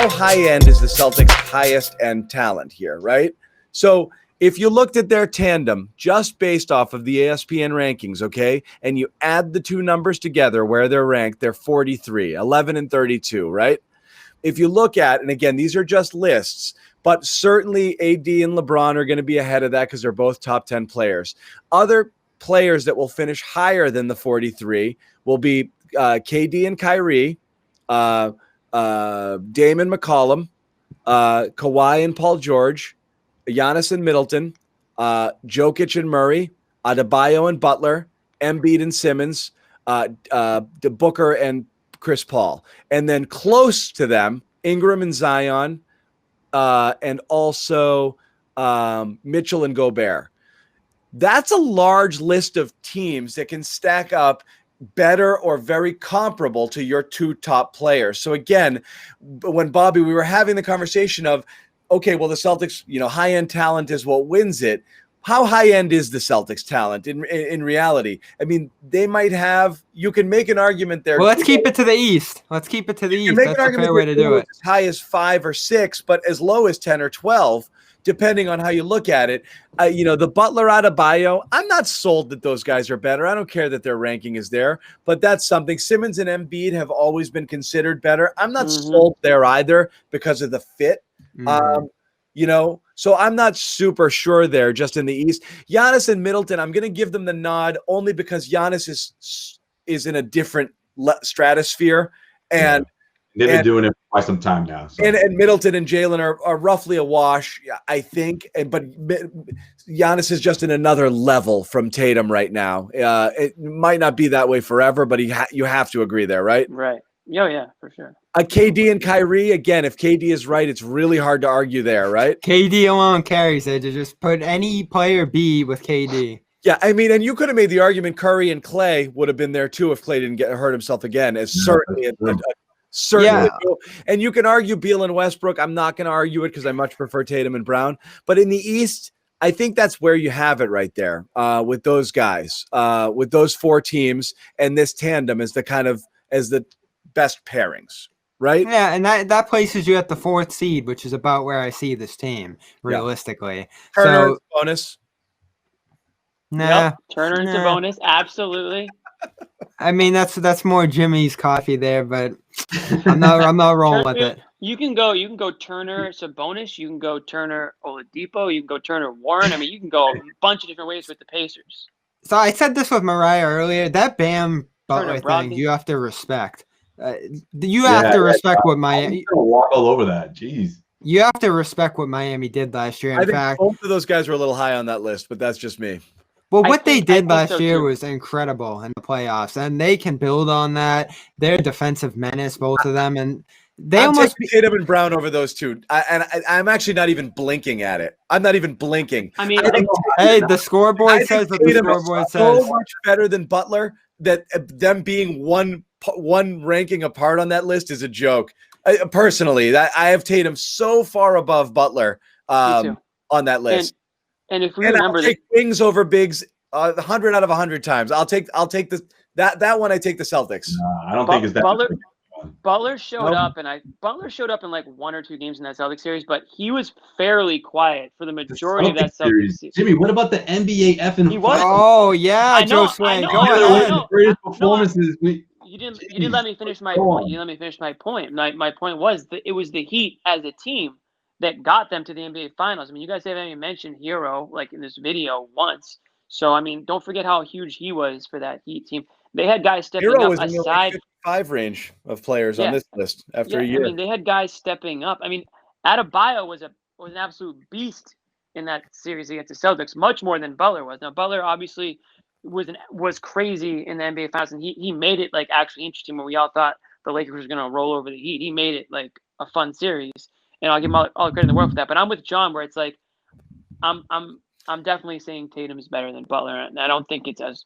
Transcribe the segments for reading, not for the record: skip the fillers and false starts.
how high end is the Celtics' highest end talent here, right? So if you looked at their tandem just based off of the ESPN rankings, okay, and you add the two numbers together where they're ranked, they're 43, 11 and 32, right? If you look at, and again, these are just lists, but certainly AD and LeBron are going to be ahead of that because they're both top 10 players. Other players that will finish higher than the 43 will be KD and Kyrie, Damon McCollum, Kawhi and Paul George, Giannis and Middleton, Jokic and Murray, Adebayo and Butler, Embiid and Simmons, Booker and Chris Paul. And then close to them, Ingram and Zion, and also Mitchell and Gobert. That's a large list of teams that can stack up better or very comparable to your two top players. So again, when Bobby, we were having the conversation of, okay, well, the Celtics, high-end talent is what wins it. How high-end is the Celtics talent in reality? I mean, they might have, you can make an argument there. Well, let's keep it to the East. That's a fair way to do it. As high as 5 or 6, but as low as 10 or 12, depending on how you look at it. The Butler Adebayo, I'm not sold that those guys are better. I don't care that their ranking is there, but that's something. Simmons and Embiid have always been considered better. I'm not sold there either because of the fit. So I'm not super sure there just in the East. Giannis and Middleton, I'm going to give them the nod only because Giannis is in a different stratosphere. And they've been doing it for quite some time now. So. And Middleton and Jaylen are roughly a wash, I think. But Giannis is just in another level from Tatum right now. It might not be that way forever, but you have to agree there, right? Right. Yeah, for sure. KD and Kyrie, again, if KD is right, it's really hard to argue there, right? KD alone carries it. To just put any player B with KD. Yeah, I mean, and you could have made the argument Curry and Clay would have been there too if Clay didn't hurt himself again, as certainly certainly. Yeah. And you can argue Beal and Westbrook. I'm not going to argue it because I much prefer Tatum and Brown. But in the East, I think that's where you have it right there with those guys, with those four teams, and this tandem as the best pairings, right? Yeah, and that places you at the 4th seed, which is about where I see this team realistically. Yeah. Turner bonus. Nah, yep. Turner and Sabonis, absolutely. I mean, that's more Jimmy's coffee there, but I'm not rolling with it. You can go Turner Sabonis. You can go Turner Oladipo. You can go Turner Warren. I mean, you can go a bunch of different ways with the Pacers. So I said this with Mariah earlier. That Bam Butler thing, you have to respect. You have to respect what Miami. I'm gonna walk all over that. Jeez. You have to respect what Miami did last year. In fact, both of those guys were a little high on that list, but that's just me. Well, what they did last year was incredible in the playoffs, and they can build on that. They're defensive menace, both of them, and they almost Tatum and Brown over those two. I'm actually not even blinking at it. I'm not even blinking. I mean, the scoreboard says what the scoreboard says. So much better than Butler that them being one ranking apart on that list is a joke. Personally, I have Tatum so far above Butler on that list. And if we remember, I'll take wings over bigs 100 out of 100 times. I'll take that one. I take the Celtics. I don't think it's that. Butler showed up in like 1 or 2 games in that Celtics series, but he was fairly quiet for the majority of that Celtics series. Jimmy, what about the NBA effing? He was. Oh yeah, Josue. Go ahead. Greatest performances. You didn't let me finish my point. You let me finish my point. My point was that it was the Heat as a team that got them to the NBA Finals. I mean, you guys haven't even mentioned Hero like in this video once. So I mean, don't forget how huge he was for that Heat team. They had guys stepping Hero up was in the 55 range of players on this list after a year. I mean, they had guys stepping up. I mean, Adebayo was an absolute beast in that series against the Celtics, much more than Butler was. Now, Butler obviously was crazy in the NBA Finals, and he made it like actually interesting when we all thought the Lakers was going to roll over the Heat. He made it like a fun series, and I'll give him all the credit in the world for that. But I'm with John, where it's like I'm definitely saying Tatum is better than Butler, and I don't think it's as.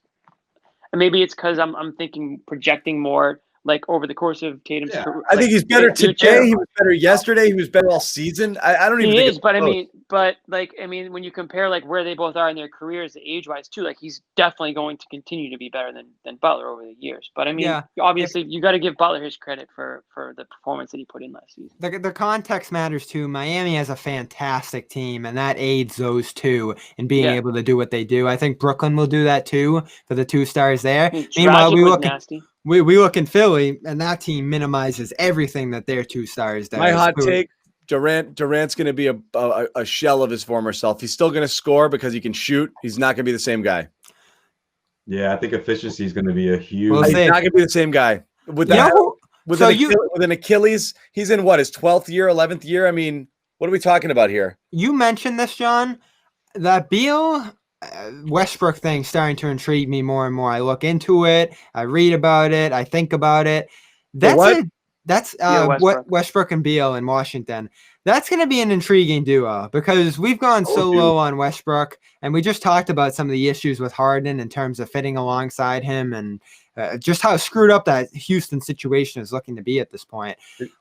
Maybe it's because I'm thinking projecting more like over the course of Tatum's Yeah, career. I think he's better today. He was better yesterday. He was better all season. I don't even He think is, it's but I close. mean, when you compare like where they both are in their careers, age-wise too, like he's definitely going to continue to be better than Butler over the years. But I mean, Yeah. obviously, you got to give Butler his credit for the performance that he put in last season. The context matters too. Miami has a fantastic team, and that aids those two in being Yeah. able to do what they do. I think Brooklyn will do that too for the 2 stars there. I mean, Meanwhile, Dragic was nasty. we look in Philly, and that team minimizes everything that their 2 stars does. My hot take: Durant's going to be a shell of his former self. He's still going to score because he can shoot. He's not going to be the same guy. Yeah, I think efficiency is going to be a huge. We'll He's see. not going to be the same guy. With You that, know who- with so an Achilles, he's in what, his 12th year, 11th year? I mean, what are we talking about here? You mentioned this, John. That Beal Westbrook thing starting to intrigue me more and more. I look into it. I read about it. I think about it. what? That's Westbrook. Westbrook and Beal in Washington. That's going to be an intriguing duo because we've gone so low on Westbrook, and we just talked about some of the issues with Harden in terms of fitting alongside him and just how screwed up that Houston situation is looking to be at this point.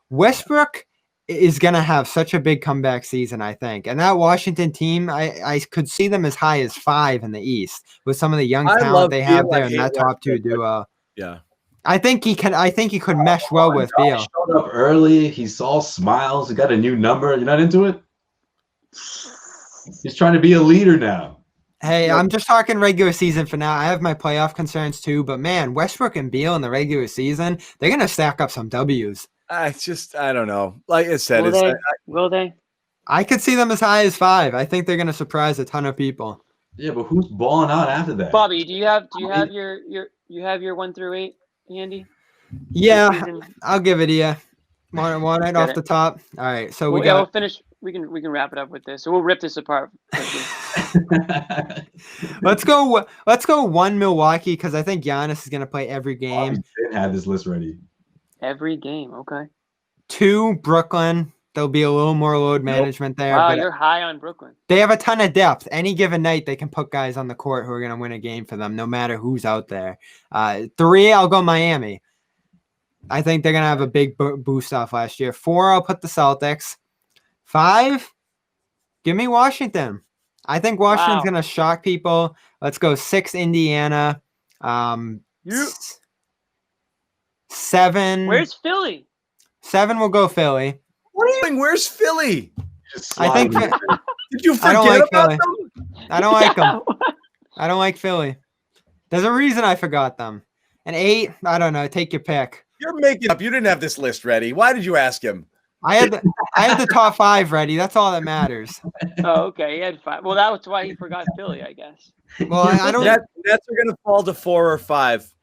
Westbrook is going to have such a big comeback season, I think. And that Washington team, I could see them as high as 5 in the East with some of the young talent they have there in that top 2 duo. Yeah. I think he could mesh well with Beal. He showed up early. He saw smiles. He got a new number. You're not into it? He's trying to be a leader now. Hey, I'm just talking regular season for now. I have my playoff concerns too, but man, Westbrook and Beal in the regular season, they're going to stack up some W's. I don't know. Like I said, Will they? I could see them as high as 5. I think they're going to surprise a ton of people. Yeah, but who's balling out after that? Bobby, do you have your 1 through 8 handy? Yeah, I'll give it to you. Want it off it. the top? All right, so we'll finish. We can wrap it up with this. So we'll rip this apart. Let's go 1 Milwaukee because I think Giannis is going to play every game. I didn't have this list ready. Every game, okay. 2 Brooklyn. There'll be a little more load management there. Wow, but you're high on Brooklyn. they have a ton of depth. Any given night, they can put guys on the court who are going to win a game for them, no matter who's out there. 3, I'll go Miami. I think they're going to have a big boost off last year. 4, I'll put the Celtics. 5, give me Washington. I think Washington's going to shock people. Let's go 6, Indiana. 7. Where's Philly? 7 will go Philly. what are you doing? Where's Philly? I think Did you I don't forget like about Philly. them? I don't like them. I don't like Philly. There's a reason I forgot them. And 8, I don't know. Take your pick. You're making up. You didn't have this list ready. Why did you ask him? I had the top 5 ready. That's all that matters. Oh, okay. He had 5. Well, that was why he forgot Philly, I guess. Well, I don't. Nets are going to fall to 4 or 5.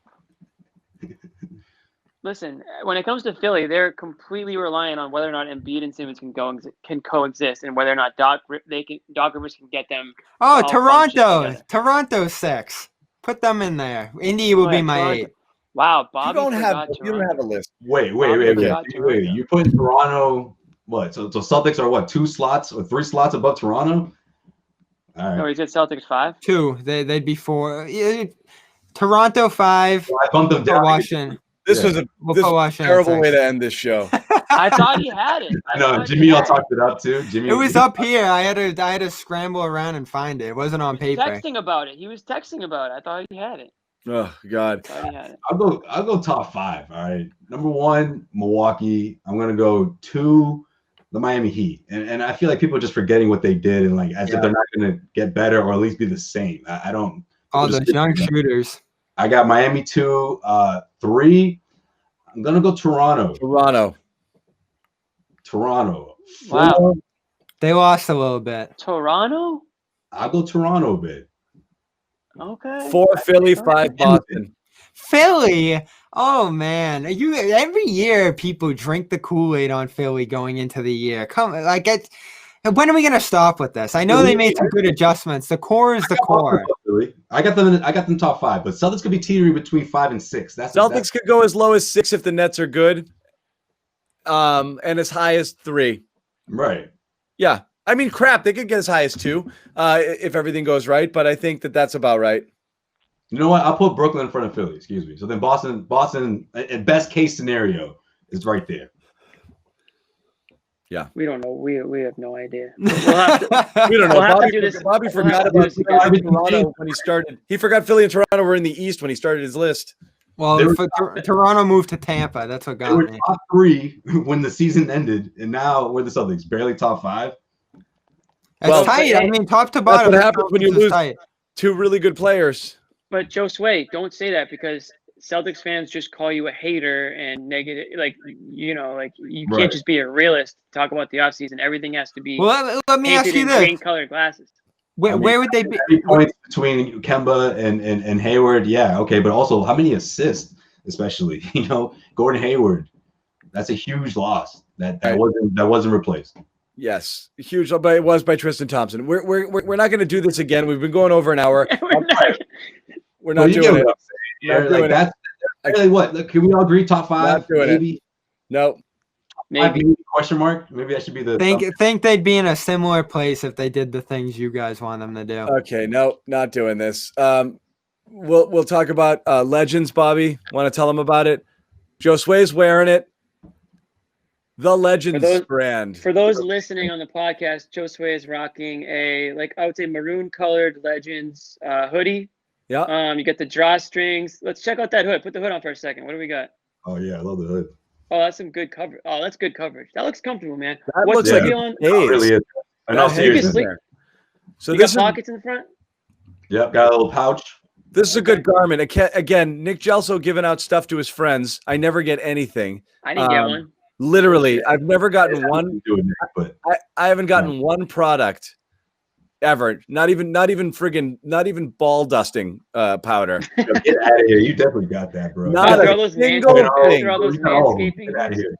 Listen, when it comes to Philly, they're completely reliant on whether or not Embiid and Simmons can coexist, and whether or not Doc Rivers can get them. Oh, all function Toronto. together. Toronto's 6. Put them in there. Indy will be my Toronto. 8. Wow, Bobby You don't have Toronto. a list. Wait. forgot Toronto. You put Toronto, what? So Celtics are what, 2 slots or 3 slots above Toronto? All right. Oh, he said Celtics 5. 2. They'd be 4. Toronto 5. I bumped them down. Washington. This Yeah. was a We'll put Washington terrible 6. way to end this show. I thought he had it. I know Jimmy all talked it up too. Jimmy, It was up here. I had to scramble around and find it. It wasn't on paper. Texting about it. He was texting about it. I thought he had it. Oh God. I thought he had it. I'll go top 5. All right. Number 1, Milwaukee. I'm gonna go 2, the Miami Heat. And I feel like people are just forgetting what they did and like as if they're not gonna get better or at least be the same. I don't. All those young shooters. I got Miami 2, 3. I'm gonna go Toronto. Toronto. 4, Wow. They lost a little bit. Toronto? I'll go Toronto a bit. Okay. 4 Philly, 5 Boston. Philly. Oh man, every year people drink the Kool-Aid on Philly going into the year. When are we gonna stop with this? I know they made some good adjustments. The core is the core. I got them top 5, but Celtics could be teetering between 5 and 6. Celtics could go as low as 6 if the Nets are good. And as high as 3. Right. Yeah. I mean, crap, they could get as high as 2 if everything goes right, but I think that's about right. You know what? I'll put Brooklyn in front of Philly. Excuse me. So then Boston, at best case scenario, is right there. Yeah. We don't know. We have no idea. We'll have to, We don't know. We'll have to Bobby, do this. Bobby We'll forgot have to do about this again. Philly and Toronto when he started. He forgot Philly and Toronto were in the East when he started his list. Well, Toronto moved to Tampa. That's what They got were me. top 3 when the season ended, and now we're the Celtics, barely top 5. It's Well, tight. I mean, top to That's bottom. what happens when you conference is lose tight. 2 really good players. But Josue, don't say that because Celtics fans just call you a hater and negative. Like you Right. can't just be a realist. Talk about the offseason. Everything has to be Well, let me ask painted you in this: green-colored glasses. where would they be? 3 points between Kemba and Hayward, yeah, okay, but also how many assists, especially Gordon Hayward, that's a huge loss that wasn't replaced. Yes, huge, but it was by Tristan Thompson. We're not going to do this again. We've been going over an hour. We're not doing it. Not doing it. That's really what. Look, can we all agree top 5? Not doing maybe. it. No. Maybe. Question mark. Maybe that should be the. Think they'd be in a similar place if they did the things you guys want them to do. Okay, no, not doing this. We'll talk about Legends, Bobby. Want to tell them about it? Josue's wearing it. The Legends brand. For those listening on the podcast, Josue is rocking a I would say maroon colored Legends hoodie. Yeah. You get the drawstrings. Let's check out that hood. Put the hood on for a second. What do we got? Oh yeah, I love the hood. Oh, that's some good coverage. Oh, that's good coverage. That looks comfortable, man. That What's looks the like deal on? It really is. I know, That seriously. So You this got is pockets in the front? Yep, got a little pouch. this is a good garment. Again, Nick Gelso giving out stuff to his friends. I never get anything. I didn't get one. Literally, I've never gotten one. But I haven't gotten one product ever. Not even ball dusting powder. get out of here. You definitely got that, bro. Not Throw a those single thing. throw those You got all of them. manscaping. Get out of here.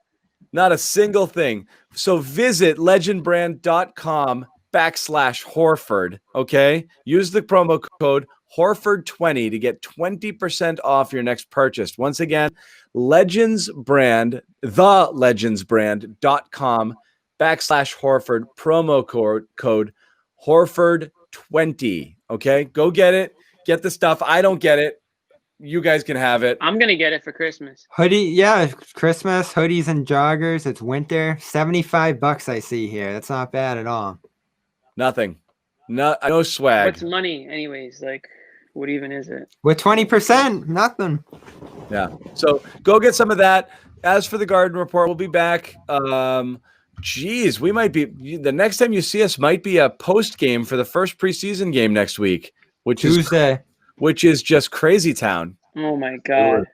Not a single thing. So visit legendbrand.com/Horford. Okay. Use the promo code Horford20 to get 20% off your next purchase. Once again, legendsbrand.com/Horford, promo code Horford20. Okay. Go get it. Get the stuff. I don't get it. You guys can have it. I'm gonna get it for Christmas. Hoodie, yeah, Christmas hoodies and joggers. It's winter. $75 I see here. That's not bad at all. Nothing. No swag. What's money, anyways? What even is it? With 20%, nothing. Yeah. So go get some of that. As for the Garden Report, we'll be back. We might be the next time you see us might be a post game for the first preseason game next week, which Tuesday. which is just crazy town. Oh my god.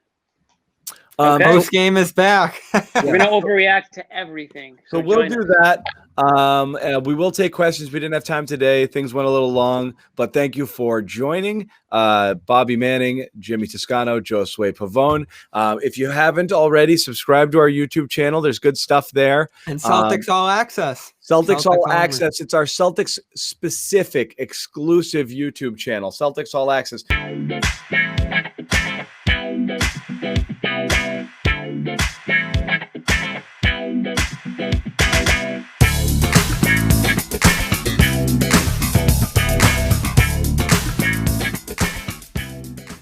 Okay. Post game is back. We're gonna overreact to everything. So we'll do that. And we will take questions. We didn't have time today. Things went a little long, but thank you for joining. Bobby Manning, Jimmy Toscano, Josue Pavon. If you haven't already, subscribe to our YouTube channel. There's good stuff there. And Celtics All Access. Celtics All only. Access. It's our Celtics specific exclusive YouTube channel. Celtics All Access.